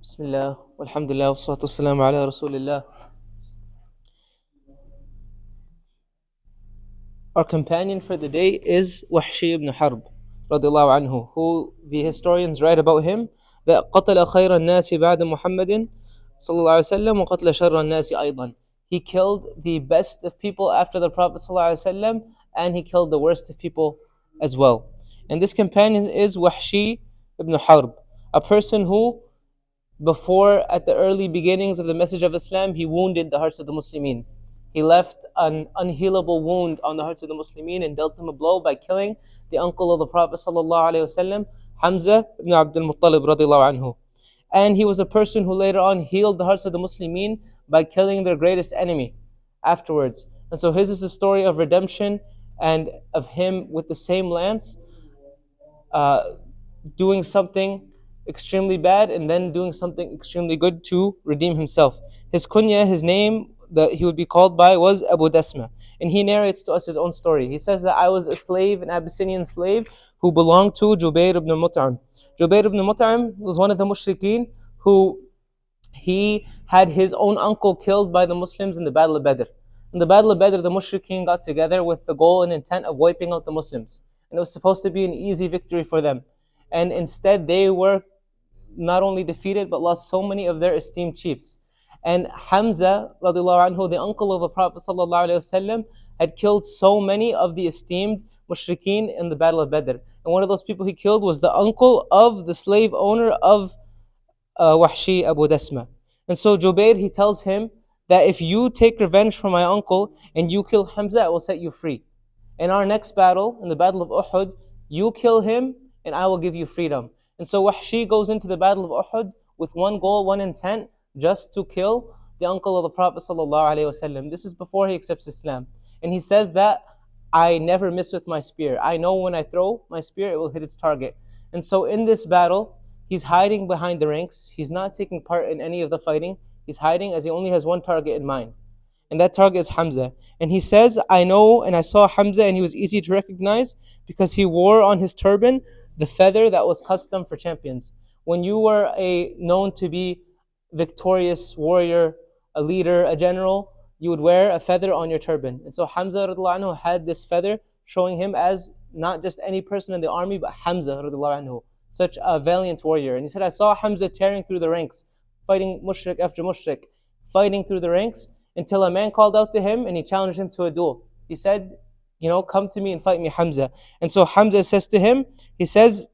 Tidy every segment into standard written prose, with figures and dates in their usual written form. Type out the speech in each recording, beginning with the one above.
Bismillah, walhamdulillah, wassalatu wassalamu ala rasulillah. Our companion for the day is Wahshi ibn Harb, radiallahu anhu, who the historians write about him that قتل خير الناس بعد محمد صلى الله عليه وسلم وقتل شر الناس أيضا. He killed the best of people after the Prophet صلى الله عليه وسلم, and he killed the worst of people as well. And this companion is Wahshi ibn Harb, a person who, before, at the early beginnings of the message of Islam, he wounded the hearts of the Muslimin. He left an unhealable wound on the hearts of the Muslimin and dealt them a blow by killing the uncle of the Prophet ﷺ, Hamza ibn Abdul Muttalib radiallahu anhu. And he was a person who later on healed the hearts of the Muslimin by killing their greatest enemy afterwards. And so his is a story of redemption and of him with the same lance doing something extremely bad and then doing something extremely good to redeem himself. His kunya, his name that he would be called by, was Abu Dasma. And he narrates to us his own story. He says that I was a slave, an Abyssinian slave, who belonged to Jubair ibn Mut'im. Jubair ibn Mut'im was one of the mushrikeen who he had his own uncle killed by the Muslims in the Battle of Badr. In the Battle of Badr, the mushrikeen got together with the goal and intent of wiping out the Muslims. And it was supposed to be an easy victory for them. And instead, they were not only defeated, but lost so many of their esteemed chiefs. And Hamza, radiallahu anhu, the uncle of the Prophet sallallahu alaihi wasallam, had killed so many of the esteemed mushrikeen in the Battle of Badr. And one of those people he killed was the uncle of the slave owner of Wahshi, Abu Dasma. And so Jubair, he tells him that if you take revenge from my uncle and you kill Hamza, I will set you free. In our next battle, in the Battle of Uhud, you kill him and I will give you freedom. And so Wahshi goes into the Battle of Uhud with one goal, one intent, just to kill the uncle of the Prophet ﷺ. This is before he accepts Islam. And he says that I never miss with my spear. I know when I throw my spear, it will hit its target. And so in this battle, he's hiding behind the ranks. He's not taking part in any of the fighting. He's hiding as he only has one target in mind. And that target is Hamza. And he says, I know and I saw Hamza and he was easy to recognize because he wore on his turban the feather that was custom for champions. When you were known to be victorious warrior, a leader, a general, you would wear a feather on your turban. And so Hamza radiallahu anhu had this feather showing him as not just any person in the army, but Hamza radiallahu anhu, such a valiant warrior. And he said, I saw Hamza tearing through the ranks, fighting mushrik after mushrik, fighting through the ranks until a man called out to him and he challenged him to a duel. He said, come to me and fight me, Hamza. And so Hamza says to him, he says,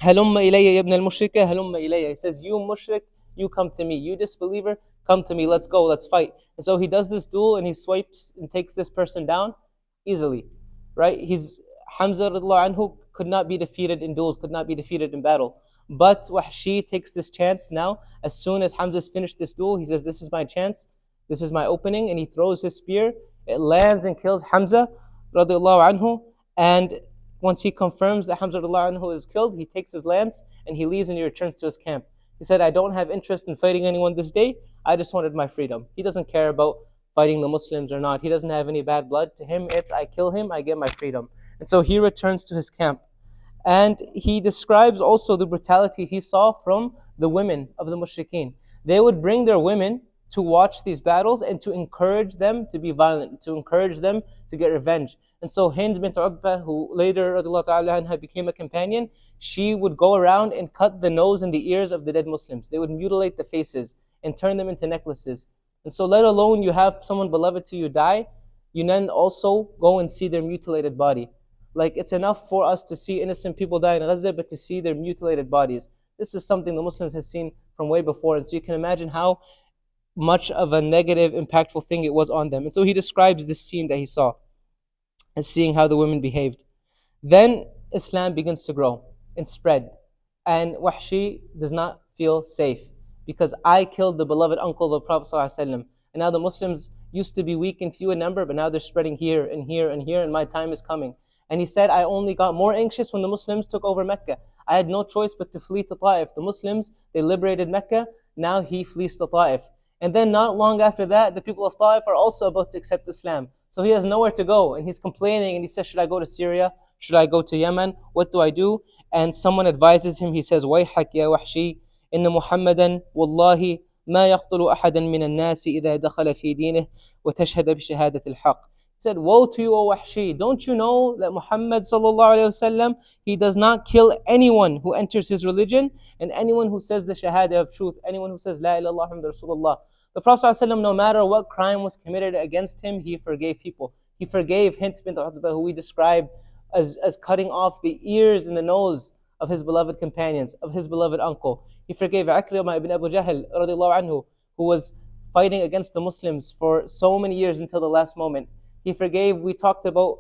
هَلُمَّ إِلَيَّ يَا ابْنَ الْمُشْرِكَ هَلُمَّ إِلَيَّ. He says, you mushrik, you come to me. You disbeliever, come to me. Let's go, let's fight. And so he does this duel and he swipes and takes this person down easily. Right? Hamza radiallahu anhu could not be defeated in duels, could not be defeated in battle. But Wahshi takes this chance now. As soon as Hamza's finished this duel, he says, this is my chance, this is my opening, and he throws his spear. It lands and kills Hamza radiallahu anhu. And once he confirms that Hamza radiallahu anhu is killed, he takes his lance and he leaves and he returns to his camp. He said, I don't have interest in fighting anyone this day. I just wanted my freedom. He doesn't care about fighting the Muslims or not. He doesn't have any bad blood. To him, it's I kill him, I get my freedom. And so he returns to his camp. And he describes also the brutality he saw from the women of the mushrikeen. They would bring their women to watch these battles and to encourage them to be violent, to encourage them to get revenge. And so Hind bint Uqba, who later radiallahu ta'ala anha became a companion, she would go around and cut the nose and the ears of the dead Muslims. They would mutilate the faces and turn them into necklaces. And so let alone you have someone beloved to you die, you then also go and see their mutilated body. Like, it's enough for us to see innocent people die in Gaza, but to see their mutilated bodies. This is something the Muslims have seen from way before. And so you can imagine how much of a negative, impactful thing it was on them. And so he describes this scene that he saw and seeing how the women behaved. Then Islam begins to grow and spread. And Wahshi does not feel safe because I killed the beloved uncle of the Prophet ﷺ. And now the Muslims used to be weak and few in number, but now they're spreading here and here and here, and my time is coming. And he said, I only got more anxious when the Muslims took over Mecca. I had no choice but to flee to Ta'if. The Muslims, they liberated Mecca. Now he flees to Ta'if. And then not long after that, the people of Ta'if are also about to accept Islam. So he has nowhere to go. And he's complaining and he says, should I go to Syria? Should I go to Yemen? What do I do? And someone advises him. He says, Wayhak ya Wahshi. إن محمدا والله ما يقتل أحدا من الناس إذا دخل في دينه وتشهد بشهادة الحق. He said, woe to you, O Wahshi. Don't you know that Muhammad sallallahu alayhi wasallam, he does not kill anyone who enters his religion and anyone who says the shahada of truth, anyone who says La ilaha illallah Muhammad Rasulullah. The Prophet ﷺ, no matter what crime was committed against him, he forgave people. He forgave Hint bint Utbah, who we describe as cutting off the ears and the nose of his beloved companions, of his beloved uncle. He forgave Akrimah ibn Abu Jahl, radiallahu anhu, who was fighting against the Muslims for so many years until the last moment. He forgave, we talked about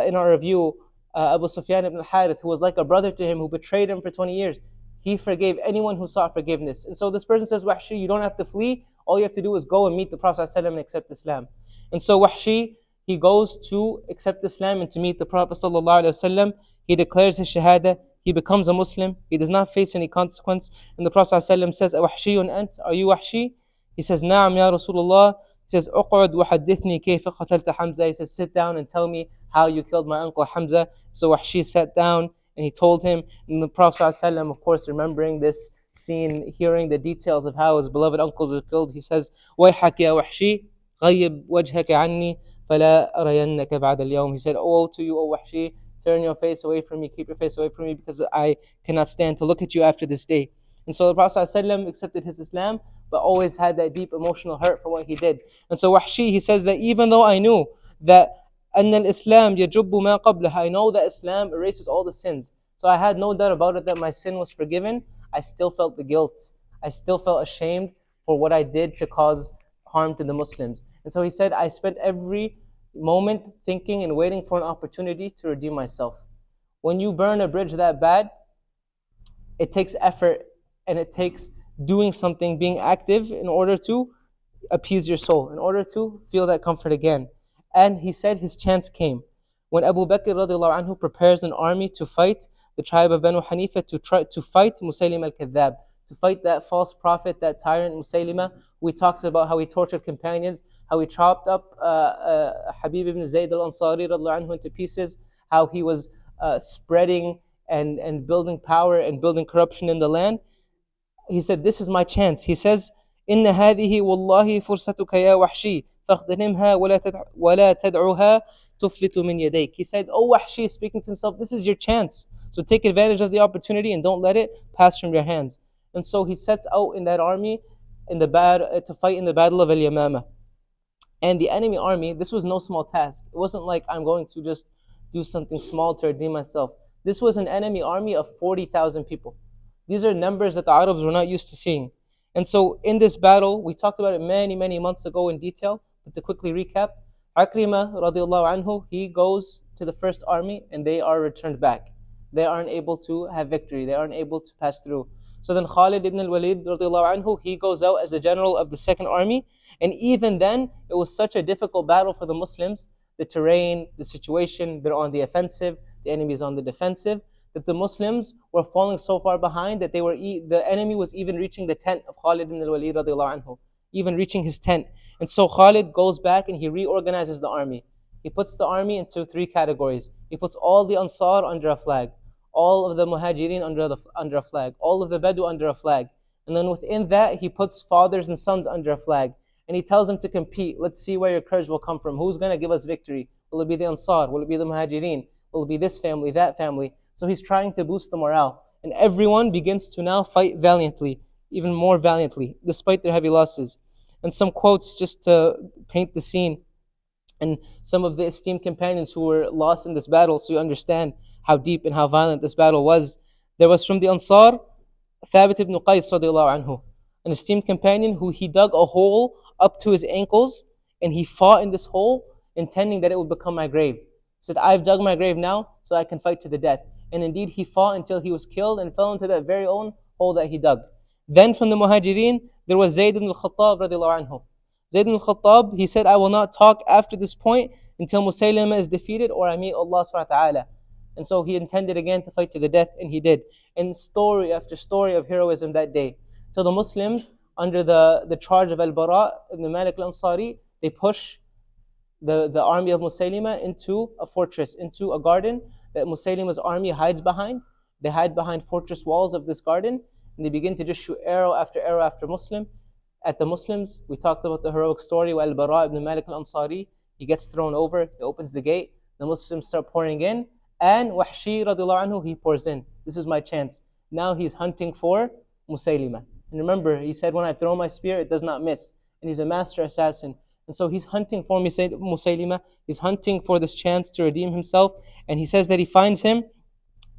in our review, Abu Sufyan ibn al-Harith, who was like a brother to him, who betrayed him for 20 years. He forgave anyone who sought forgiveness. And so this person says, Wahshi, you don't have to flee. All you have to do is go and meet the Prophet ﷺ and accept Islam. And so Wahshi, he goes to accept Islam and to meet the Prophet ﷺ. He declares his shahada. He becomes a Muslim. He does not face any consequence. And the Prophet ﷺ says, Wahshiyun ant, are you Wahshi? He says, Na'am ya Rasulullah. He says, Uq'ud wa haddithni kayfa qatalta Hamza. He says, sit down and tell me how you killed my uncle Hamza. So Wahshi sat down and he told him. And the Prophet ﷺ, of course, remembering this scene, hearing the details of how his beloved uncles were killed, he says, وَيْحَكَ يَا وَحْشِي غَيِّبْ وَجْهَكَ عَنِّي فَلَا أَرَيَنَّكَ بَعْدَ الْيَوْمِ. He said, oh, to you, O Wahshi, turn your face away from me, keep your face away from me, because I cannot stand to look at you after this day. And so the Prophet ﷺ accepted his Islam, but always had that deep emotional hurt for what he did. And so Wahshi, he says that even though I knew that أن الإسلام يجب ما قبلها, I know that Islam erases all the sins. So I had no doubt about it that my sin was forgiven. I still felt the guilt. I still felt ashamed for what I did to cause harm to the Muslims. And so he said, I spent every moment thinking and waiting for an opportunity to redeem myself. When you burn a bridge that bad, it takes effort and it takes doing something, being active in order to appease your soul, in order to feel that comfort again. And he said his chance came. When Abu Bakr radiallahu anhu prepares an army to fight the tribe of Banu Hanifa, to fight Musaylim al-Kadhab, to fight that false prophet, that tyrant Musaylima. We talked about how he tortured companions, how he chopped up Habib ibn Zayd al-Ansari radiallahu anhu into pieces, how he was spreading and building power and building corruption in the land. He said, this is my chance. He says, إن هذه والله فرصتك يا وحشي فاغتنمها ولا تدعها تفلت من يديك. He said, oh Wahshi, speaking to himself, this is your chance. So take advantage of the opportunity and don't let it pass from your hands. And so he sets out in that army to fight in the battle of Al-Yamama. And the enemy army, this was no small task. It wasn't like I'm going to just do something small to redeem myself. This was an enemy army of 40,000 people. These are numbers that the Arabs were not used to seeing. And so in this battle, we talked about it many, many months ago in detail, but to quickly recap, Akrimah radiallahu anhu, he goes to the first army and they are returned back. They aren't able to have victory. They aren't able to pass through. So then Khalid ibn al-Walid radiallahu anhu, he goes out as the general of the second army. And even then, it was such a difficult battle for the Muslims. The terrain, the situation, they're on the offensive, the enemy is on the defensive, that the Muslims were falling so far behind that the enemy was even reaching the tent of Khalid ibn al-Walid radiallahu anhu, even reaching his tent. And so Khalid goes back and he reorganizes the army. He puts the army into three categories. He puts all the Ansar under a flag, all of the Muhajirin under a flag, all of the Badu under a flag. And then within that, he puts fathers and sons under a flag. And he tells them to compete. Let's see where your courage will come from. Who's going to give us victory? Will it be the Ansar? Will it be the Muhajirin? Will it be this family, that family? So he's trying to boost the morale. And everyone begins to now fight valiantly, even more valiantly, despite their heavy losses. And some quotes just to paint the scene. And some of the esteemed companions who were lost in this battle, so you understand how deep and how violent this battle was. There was from the Ansar, Thabit ibn Qais radiallahu anhu, an esteemed companion who he dug a hole up to his ankles and he fought in this hole, intending that it would become my grave. He said, I've dug my grave now so I can fight to the death. And indeed he fought until he was killed and fell into that very own hole that he dug. Then from the Muhajirin, there was Zayd ibn al-Khattab radiallahu anhu. Zayd ibn al-Khattab, he said, I will not talk after this point until Musaylima is defeated or I meet Allah subhanahu wa ta'ala. And so he intended again to fight to the death, and he did. And story after story of heroism that day. So the Muslims, under the charge of Al-Bara ibn Malik al-Ansari, they push the army of Musaylima into a fortress, into a garden that Musaylima's army hides behind. They hide behind fortress walls of this garden. and they begin to just shoot arrow after Muslim at the Muslims. We talked about the heroic story where Al-Bara ibn Malik al-Ansari, he gets thrown over, he opens the gate, the Muslims start pouring in, and Wahshi radiallahu anhu, he pours in. This is my chance. Now he's hunting for Musaylima. And remember, he said, when I throw my spear, it does not miss. And he's a master assassin. And so he's hunting for Musaylima. He's hunting for this chance to redeem himself. And he says that he finds him,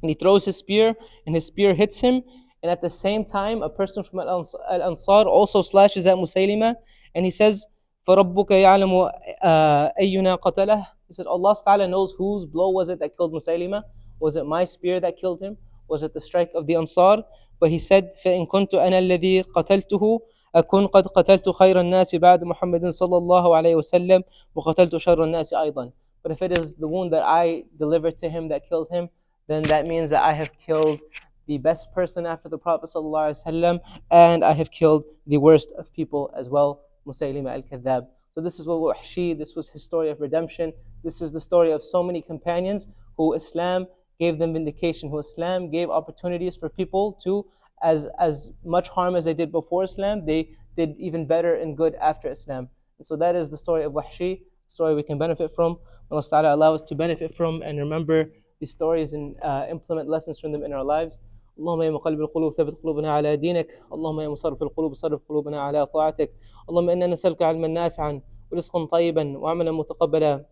and he throws his spear, and his spear hits him. And at the same time, a person from Al-Ansar also slashes at Musaylima, and he says, فَرَبُّكَ يَعْلَمُ أَيُّنَا قَتَلَهُ. He said, Allah Ta'ala knows whose blow was it that killed Musaylima. Was it my spear that killed him? Was it the strike of the Ansar? But he said, فَإِن كُنْتُ أَنَا الَّذِي قَتَلْتُهُ أكون قد قتلت خير الناس بعد محمد صلى الله عليه وسلم وقتلت شر الناس أيضا. But if it is the wound that I delivered to him that killed him, then that means that I have killed the best person after the Prophet ﷺ, and I have killed the worst of people as well, Musaylima al-Kadhab. So this is what Wahshi, this was his story of redemption. This is the story of so many companions who Islam gave them vindication, who Islam gave opportunities for people to, as much harm as they did before Islam, they did even better and good after Islam. And so that is the story of Wahshi, a story we can benefit from. Allah Ta'ala allow us to benefit from and remember these stories and implement lessons from them in our lives. اللهم يا مقلب القلوب ثبت قلوبنا على دينك. اللهم يا مصرف القلوب صرف قلوبنا على طاعتك. اللهم إنا نسألك علما نافعا ورزقا طيبا وعملا متقبلا.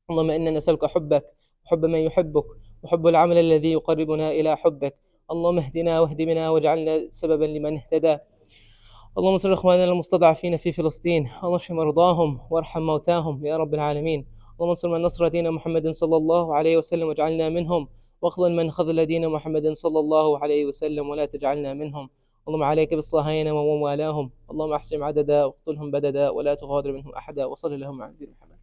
اللهم إنا نسألك حبك وحب من يحبك وحب العمل الذي يقربنا إلى حبك. اللهم اهدنا واهد بنا واجعلنا سببا لمن اهتدى. اللهم انصر اخواننا المستضعفين في فلسطين، اللهم اشف مرضاهم وارحم موتاهم يا رب العالمين. اللهم انصر من نصر دين محمد صلى الله عليه وسلم واجعلنا منهم، واخذل من خذل دين محمد صلى الله عليه وسلم ولا تجعلنا منهم. اللهم عليك بالصهاينة وموالاهم، اللهم احصهم عددا واقتلهم بددا ولا تغادر منهم احدا. وصل اللهم على نبينا محمد.